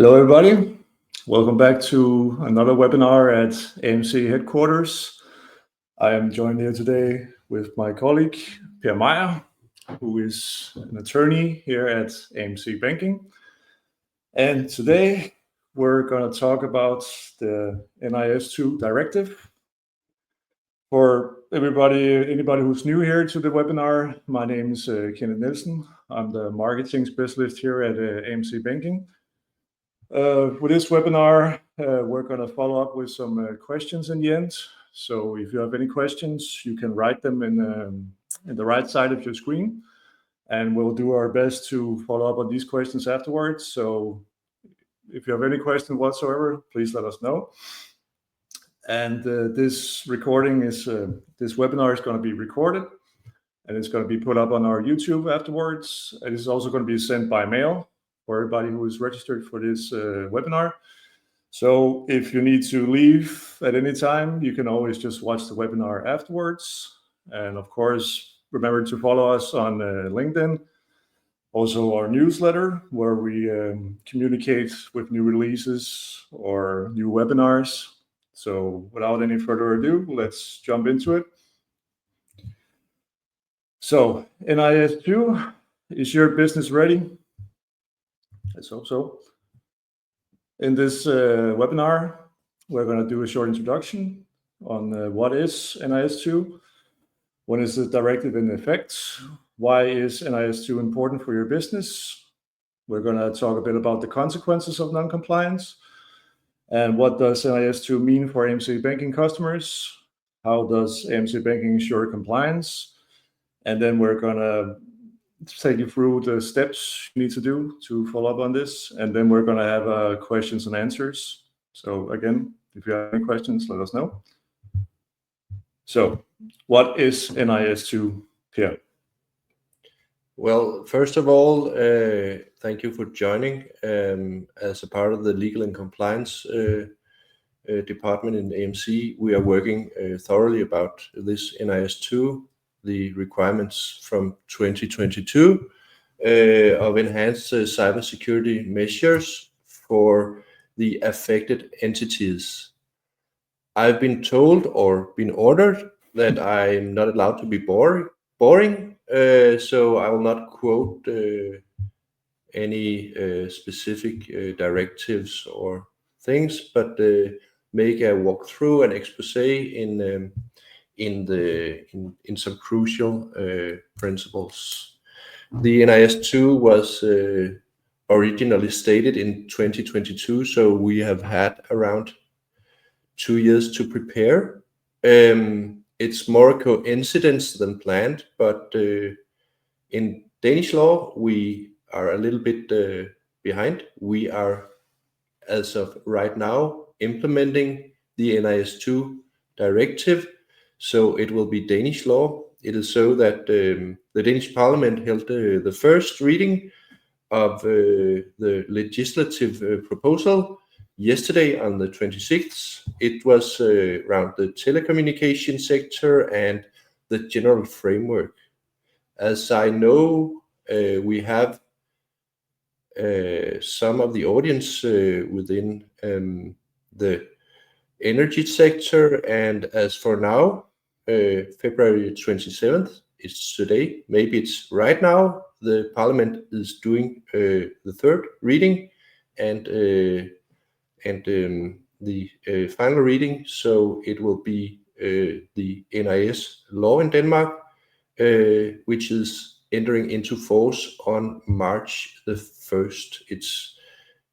Hello, everybody. Welcome back to another webinar at AMC headquarters. I am joined here today with my colleague, Per Meyer, who is an attorney here at AMC Banking. And today we're going to talk about the NIS2 Directive. For anybody who's new here to the webinar, my name is Kenneth Nielsen. I'm the marketing specialist here at AMC Banking. With this webinar, we're going to follow up with some questions in the end. So if you have any questions, you can write them in the right side of your screen, and we'll do our best to follow up on these questions afterwards. So if you have any question whatsoever, please let us know. And this webinar is going to be recorded, and it's going to be put up on our YouTube afterwards. It is also going to be sent by mail for everybody who is registered for this webinar. So if you need to leave at any time, you can always just watch the webinar afterwards. And of course, remember to follow us on LinkedIn, also our newsletter, where we communicate with new releases or new webinars. So without any further ado, let's jump into it. So NIS2, is your business ready? Let's hope so. In this webinar, we're going to do a short introduction on what is NIS2, when is the directive in effect, why is NIS2 important for your business. We're going to talk a bit about the consequences of non-compliance, and what does NIS2 mean for AMC Banking customers, how does AMC Banking ensure compliance, and then we're going to take you through the steps you need to do to follow up on this, and then we're going to have questions and answers. So again, if you have any questions, let us know. So what is NIS2 here? Well, first of all, thank you for joining. As a part of the legal and compliance department in AMC, we are working thoroughly about this NIS2, the requirements from 2022 of enhanced cybersecurity measures for the affected entities. I've been told or been ordered that I'm not allowed to be boring, so I will not quote any specific directives or things, but make a walkthrough and expose in some crucial principles. The NIS2 was originally stated in 2022, so we have had around 2 years to prepare. It's more coincidence than planned, but in Danish law, we are a little bit behind. We are, as of right now, implementing the NIS2 directive, so it will be Danish law. It is so that the Danish Parliament held the first reading of the legislative proposal yesterday on the 26th. It was around the telecommunication sector and the general framework. As I know, we have some of the audience within the energy sector, and as for now, February 27th is today. Maybe it's right now. The Parliament is doing the third reading and the final reading. So it will be the NIS law in Denmark, which is entering into force on March the 1st. It's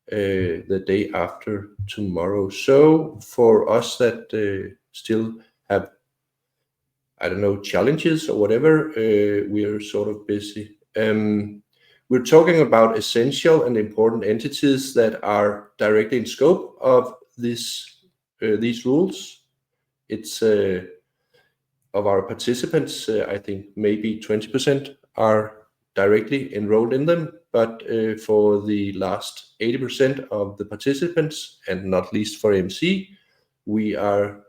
the day after tomorrow. So for us that still have, I don't know, challenges or whatever, we are sort of busy. We're talking about essential and important entities that are directly in scope of these rules. It's of our participants, I think maybe 20% are directly enrolled in them, but for the last 80% of the participants, and not least for AMC, we are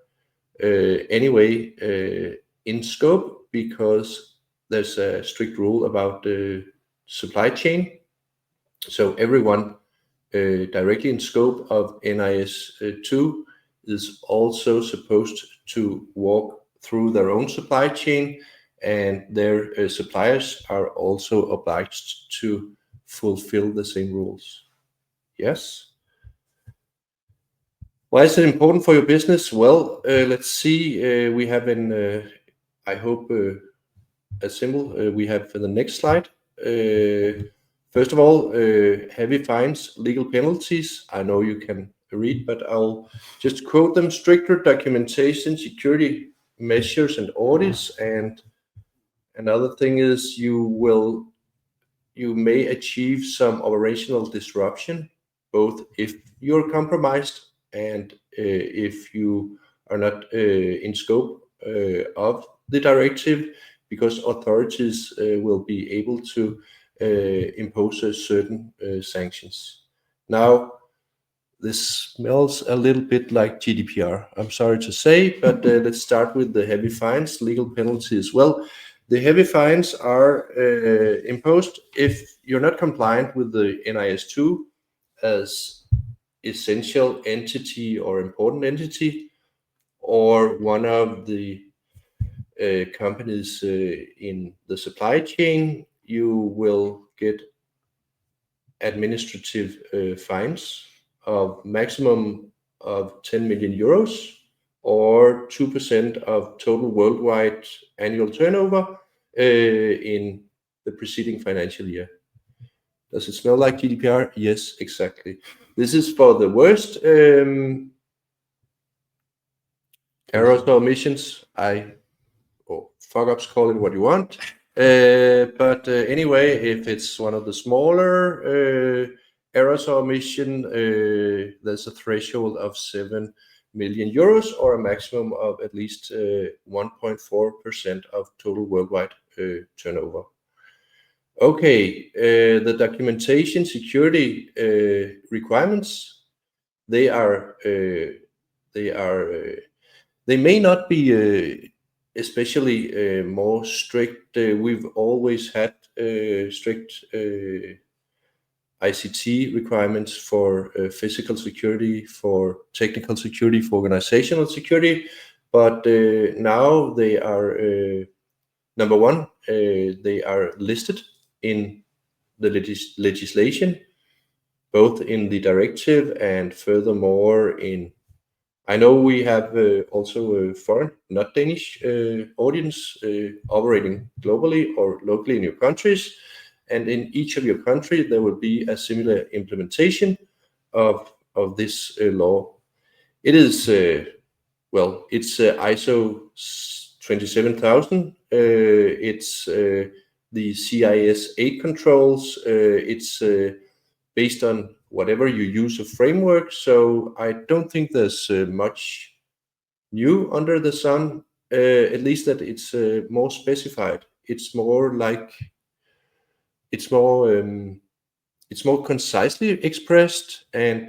anyway in scope, because there's a strict rule about the supply chain. So everyone directly in scope of NIS2 is also supposed to walk through their own supply chain, and their suppliers are also obliged to fulfill the same rules. Yes. Why is it important for your business? Well, let's see. We have I hope, a symbol. We have for the next slide. First of all, heavy fines, legal penalties. I know you can read, but I'll just quote them. Stricter documentation, security measures and audits. And another thing is you may achieve some operational disruption, both if you're compromised and if you are not in scope of the directive, because authorities will be able to impose certain sanctions. Now, this smells a little bit like GDPR, I'm sorry to say, but let's start with the heavy fines, legal penalties. Well, the heavy fines are imposed if you're not compliant with the NIS2 as essential entity or important entity, or one of the companies in the supply chain. You will get administrative fines of maximum of 10 million euros or 2% of total worldwide annual turnover in the preceding financial year. Does it smell like GDPR? Yes, exactly. This is for the worst errors or omissions. Or fuck-ups, call it what you want. But anyway, if it's one of the smaller errors or omission, there's a threshold of 7 million euros or a maximum of at least 1.4% of total worldwide turnover. Okay, the documentation security requirements, they may not be especially more strict. We've always had strict ICT requirements for physical security, for technical security, for organizational security, but now they are, number one, they are listed in the legislation, both in the directive and furthermore in, I know we have also a foreign, not Danish audience operating globally or locally in your countries. And in each of your country, there will be a similar implementation of this law. It is, well, it's ISO 27000. It's the CIS 8 controls. It's based on whatever you use a framework. So I don't think there's much new under the sun, at least that it's more specified. It's more like, it's more concisely expressed, and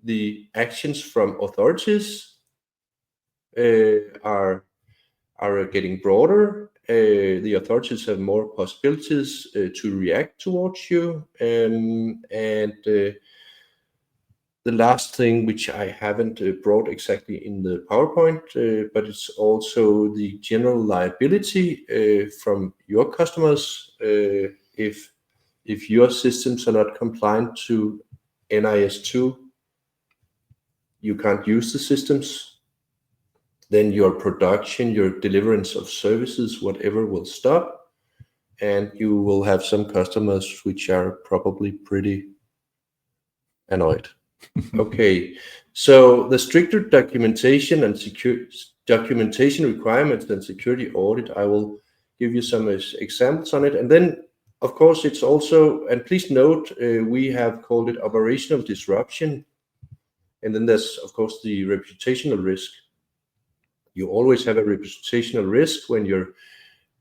the actions from authorities are getting broader. The authorities have more possibilities to react towards you, and the last thing, which I haven't brought exactly in the PowerPoint, but it's also the general liability from your customers. If your systems are not compliant to NIS2, you can't use the systems. Then your production, your deliverance of services, whatever, will stop, and you will have some customers which are probably pretty annoyed. Okay, so the stricter documentation and documentation requirements and security audit, I will give you some examples on it. And then, of course, it's also, and please note, we have called it operational disruption. And then there's, of course, the reputational risk. You always have a reputational risk when you're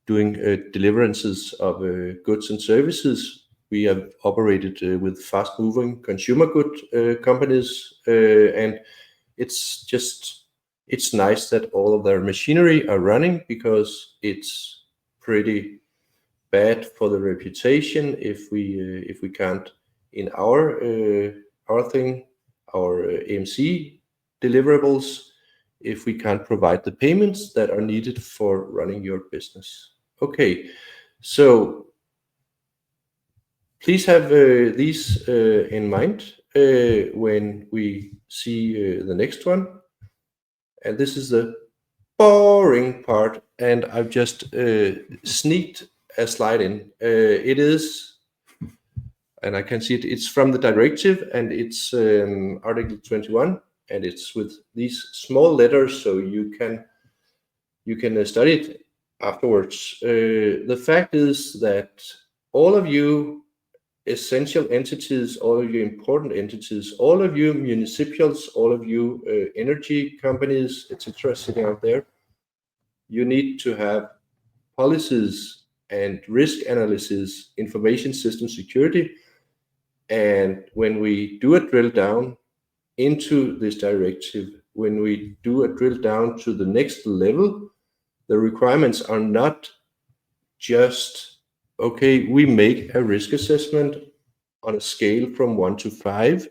doing deliverances of goods and services. We have operated with fast-moving consumer good companies, and it's nice that all of their machinery are running, because it's pretty bad for the reputation if we can't, in our our thing, our AMC deliverables, if we can't provide the payments that are needed for running your business. Okay, so please have these in mind when we see the next one. And this is the boring part, and I've just sneaked a slide in. It is, and I can see it's from the directive, and it's Article 21, and it's with these small letters, so you can study it afterwards. The fact is that all of you essential entities, all of you important entities, all of you municipals, all of you energy companies, etc., sitting out there, you need to have policies and risk analysis, information system security. And when we do a drill down into this directive, when we do a drill down to the next level, the requirements are not just, okay, we make a risk assessment on a scale from 1 to 5.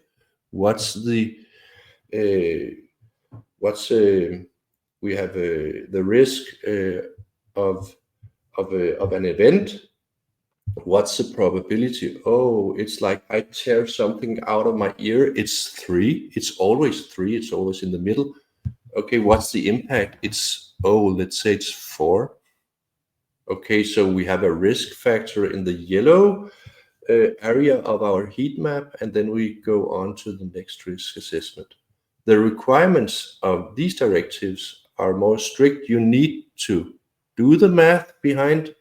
We have the risk of an event. What's the probability? Oh, it's like I tear something out of my ear. It's 3. It's always 3. It's always in the middle. Okay, what's the impact? It's, let's say it's 4. Okay, so we have a risk factor in the yellow area of our heat map, and then we go on to the next risk assessment. The requirements of these directives are more strict. You need to do the math behind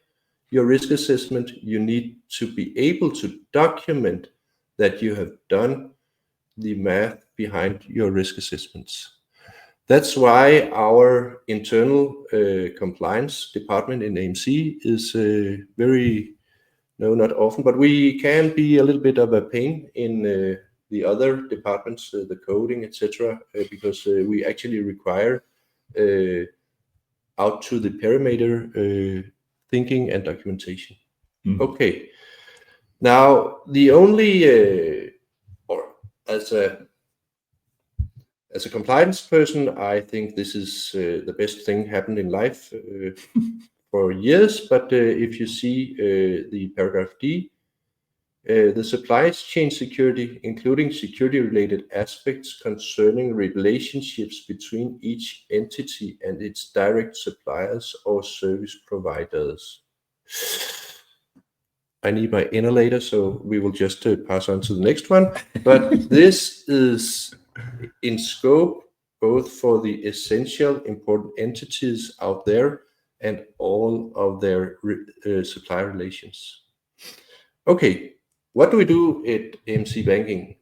your risk assessment. You need to be able to document that you have done the math behind your risk assessments. That's why our internal compliance department in AMC is not often, but we can be a little bit of a pain in the other departments, the coding, etc., because we actually require out to the perimeter thinking and documentation. Okay. Now, the only, or as a compliance person, I think this is the best thing happened in life for years. But if you see the paragraph D, the supply chain security, including security-related aspects concerning relationships between each entity and its direct suppliers or service providers. I need my inhalator, so we will just pass on to the next one. But this is in scope both for the essential important entities out there and all of their supply relations. Okay, what do we do at AMC Banking?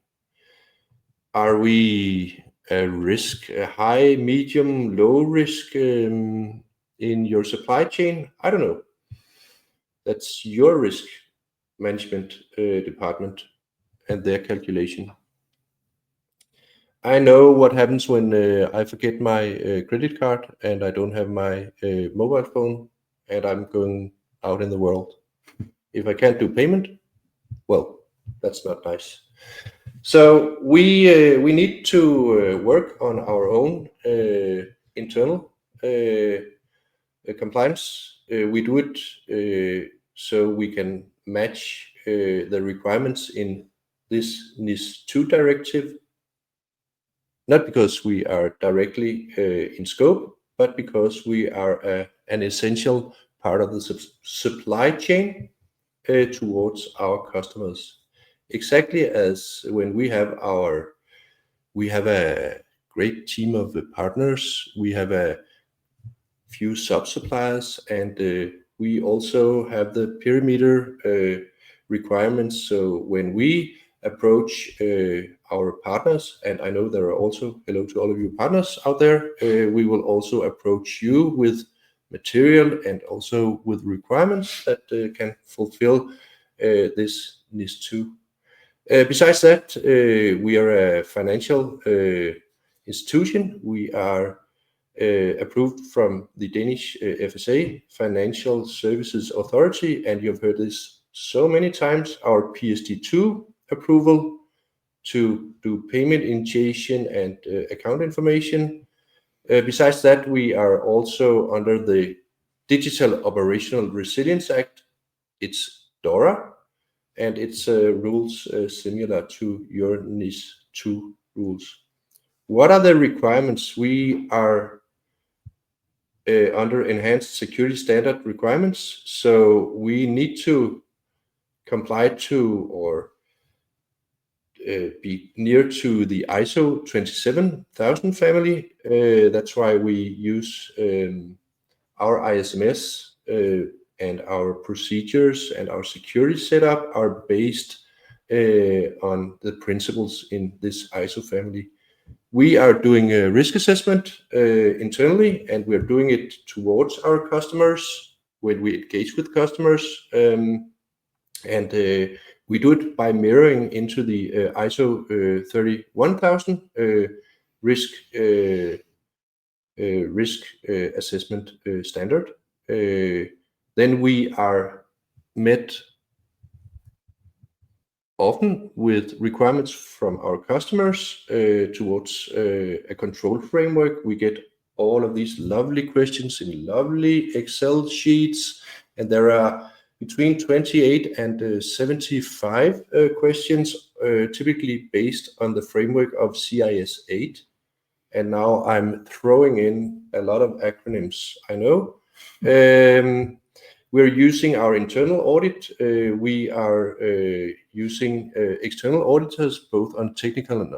Are we a risk, a high, medium, low risk in your supply chain? I don't know. That's your risk management department and their calculation. I know what happens when I forget my credit card and I don't have my mobile phone and I'm going out in the world. If I can't do payment, well, that's not nice. So we need to work on our own internal compliance. We do it so we can match the requirements in this NIS2 directive, not because we are directly in scope, but because we are an essential part of the supply chain towards our customers. Exactly as when we have a great team of partners, we have a few sub-suppliers, and we also have the perimeter requirements. So when we approach our partners, and I know there are also, hello to all of you partners out there, we will also approach you with material and also with requirements that can fulfill this NIS2. Besides that, we are a financial institution. We are approved from the Danish FSA, Financial Services Authority, and you've heard this so many times, our PSD2 approval, to do payment initiation and account information. Besides that, we are also under the Digital Operational Resilience Act. It's DORA, and its rules similar to your NIS2 rules. What are the requirements? We are under enhanced security standard requirements, so we need to comply to or be near to the ISO 27000 family. That's why we use our ISMS and our procedures and our security setup are based on the principles in this ISO family. We are doing a risk assessment internally, and we're doing it towards our customers when we engage with customers. We do it by mirroring into the ISO 31000 risk assessment standard. Then we are met often with requirements from our customers towards a control framework. We get all of these lovely questions in lovely Excel sheets, and there are between 28 and 75 questions, typically based on the framework of CIS 8. And now I'm throwing in a lot of acronyms, I know. We're using our internal audit. We are using external auditors, both on technical and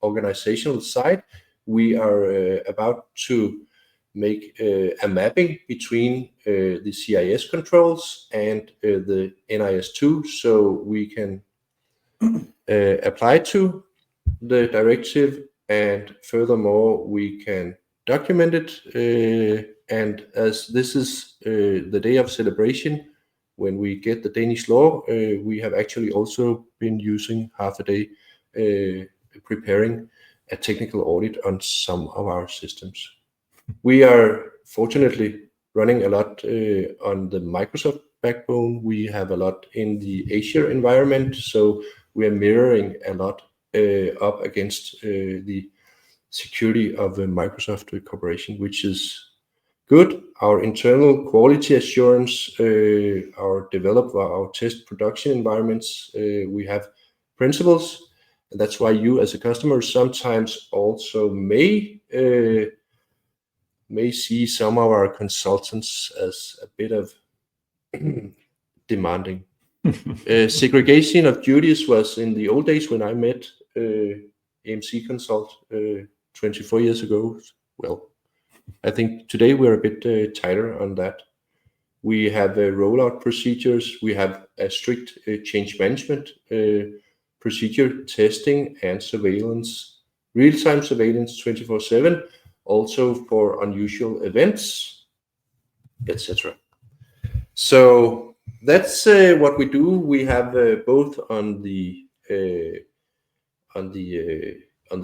organizational side. We are about to make a mapping between the CIS controls and the NIS2, so we can apply to the directive, and furthermore we can document it. And as this is the day of celebration, when we get the Danish law, we have actually also been using half a day preparing a technical audit on some of our systems. We are fortunately running a lot on the Microsoft backbone. We have a lot in the Azure environment, so we are mirroring a lot up against the security of the Microsoft Corporation, which is good. Our internal quality assurance, our test production environments, we have principles. And that's why you as a customer sometimes also may see some of our consultants as a bit of demanding. Segregation of duties was in the old days when I met AMC Consult 24 years ago. Well, I think today we're a bit tighter on that. We have rollout procedures. We have a strict change management procedure, testing and surveillance, real-time surveillance 24/7, also for unusual events, etc. So that's what we do. We have both on the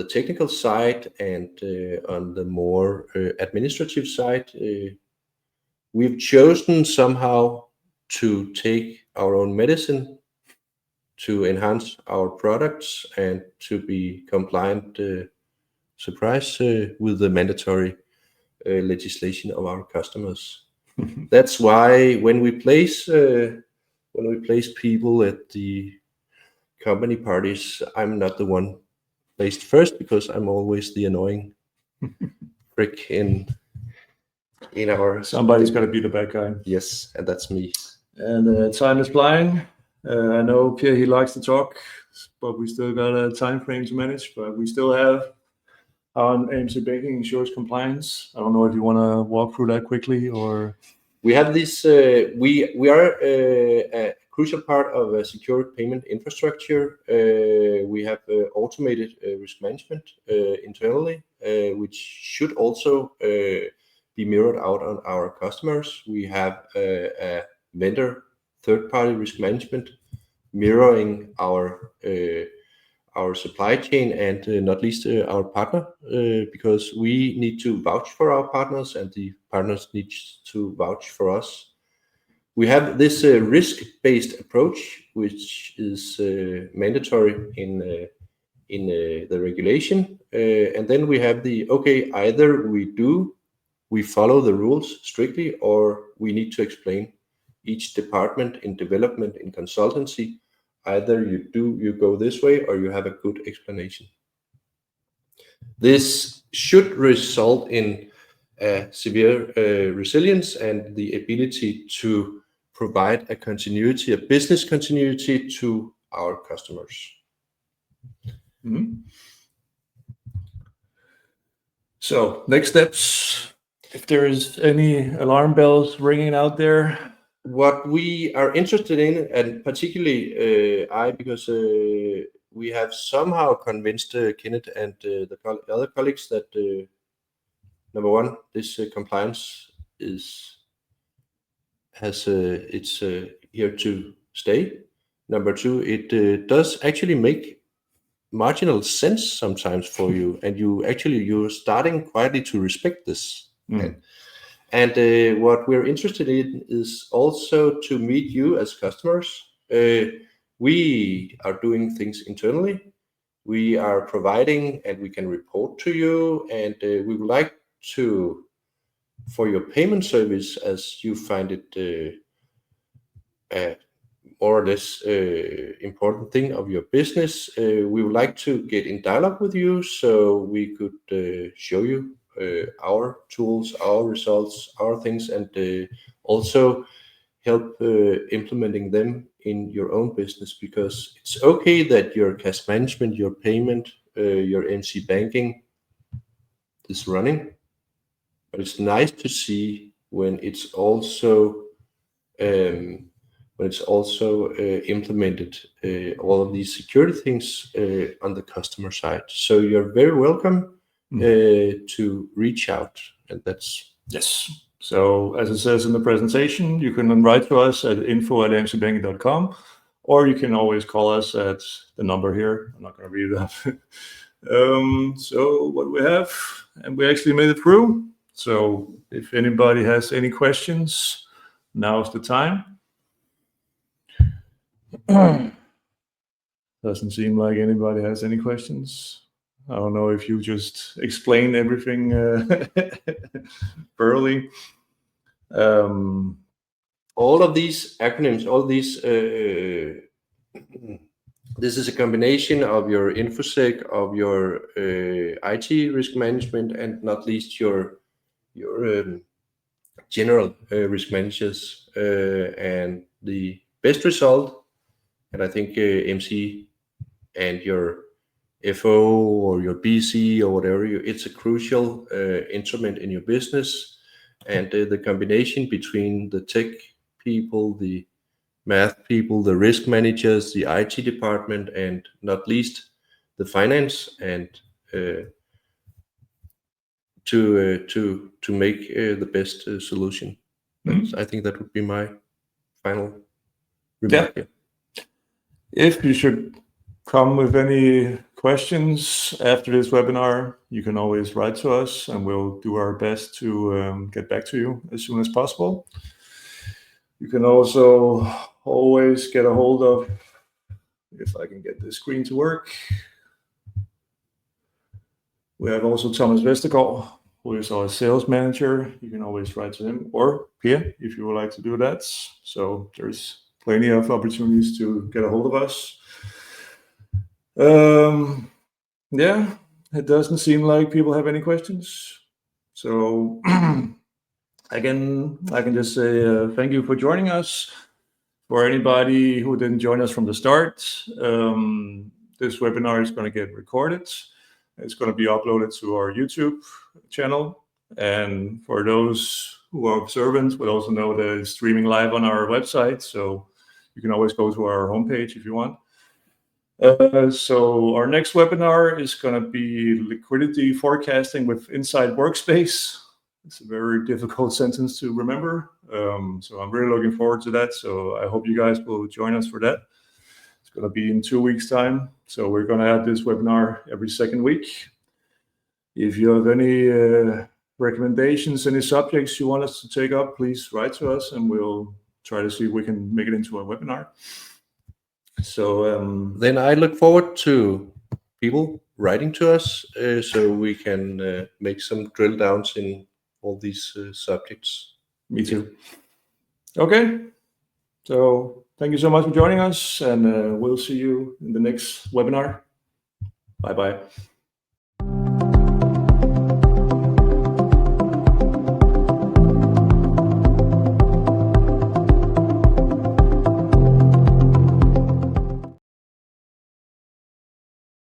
technical side and on the more administrative side. We've chosen somehow to take our own medicine to enhance our products and to be compliant, with the mandatory legislation of our customers. That's why when we place people at the company parties, I'm not the one placed first, because I'm always the annoying prick in our. Somebody's got to be the bad guy. Yes, and that's me. And time is flying. I know Pierre, he likes to talk, but we still got a time frame to manage. But we still have on AMC Banking insurance compliance. I don't know if you want to walk through that quickly, or we have this. We are a crucial part of a secure payment infrastructure. We have automated risk management internally, which should also be mirrored out on our customers. We have a vendor third-party risk management mirroring our supply chain and not least our partner, because we need to vouch for our partners and the partners need to vouch for us. We have this risk-based approach, which is mandatory in in the regulation, and then we have the either we follow the rules strictly, or we need to explain each department in development, in consultancy. Either you go this way, or you have a good explanation. This should result in severe resilience and the ability to provide a business continuity to our customers. Mm-hmm. So next steps, if there is any alarm bells ringing out there. What we are interested in, and particularly because we have somehow convinced Kenneth and the other colleagues that number one, this compliance it's here to stay. Number two, it does actually make marginal sense sometimes for you, and you're starting quietly to respect this. And what we're interested in is also to meet you as customers. We are doing things internally. We are providing, and we can report to you, and we would like to, for your payment service, as you find it more or less important thing of your business, we would like to get in dialogue with you so we could show you our tools, our results, our things, and also help implementing them in your own business, because it's okay that your cash management, your payment, your AMC Banking is running, but it's nice to see when it's also implemented all of these security things on the customer side. So you're very welcome to reach out, and that's yes. So as it says in the presentation, you can write to us at info@amcbanking.com, or you can always call us at the number here. I'm not going to read it out. So what we have, and we actually made it through. So if anybody has any questions, now's the time. Doesn't seem like anybody has any questions. I don't know if you just explained everything thoroughly. All of these acronyms, this is a combination of your InfoSec, of your IT risk management, and not least your general risk managers. And the best result, and I think MC and your FO or your BC or whatever, it's a crucial instrument in your business. And the combination between the tech people, the math people, the risk managers, the IT department, and not least the finance, and to make the best solution. I think that would be my final remark. Yeah. If you should come with any questions after this webinar, you can always write to us, and we'll do our best to get back to you as soon as possible. You can also always get a hold of, if I can get this screen to work, we have also Thomas Vestergaard, who is our sales manager. You can always write to him, or Pierre, if you would like to do that. So there's plenty of opportunities to get a hold of us. Yeah, it doesn't seem like people have any questions. So I can just say thank you for joining us. For anybody who didn't join us from the start, this webinar is going to get recorded. It's going to be uploaded to our YouTube channel. And for those who are observant, we'll also know that it's streaming live on our website. So you can always go to our homepage if you want. So our next webinar is going to be liquidity forecasting with Inside Workspace. It's a very difficult sentence to remember. So I'm really looking forward to that. So I hope you guys will join us for that. It's going to be in 2 weeks' time. So we're going to have this webinar every second week. If you have any recommendations, any subjects you want us to take up, please write to us, and we'll try to see if we can make it into a webinar. So then I look forward to people writing to us so we can make some drill downs in all these subjects. Me too. Okay. So thank you so much for joining us, and we'll see you in the next webinar. Bye-bye.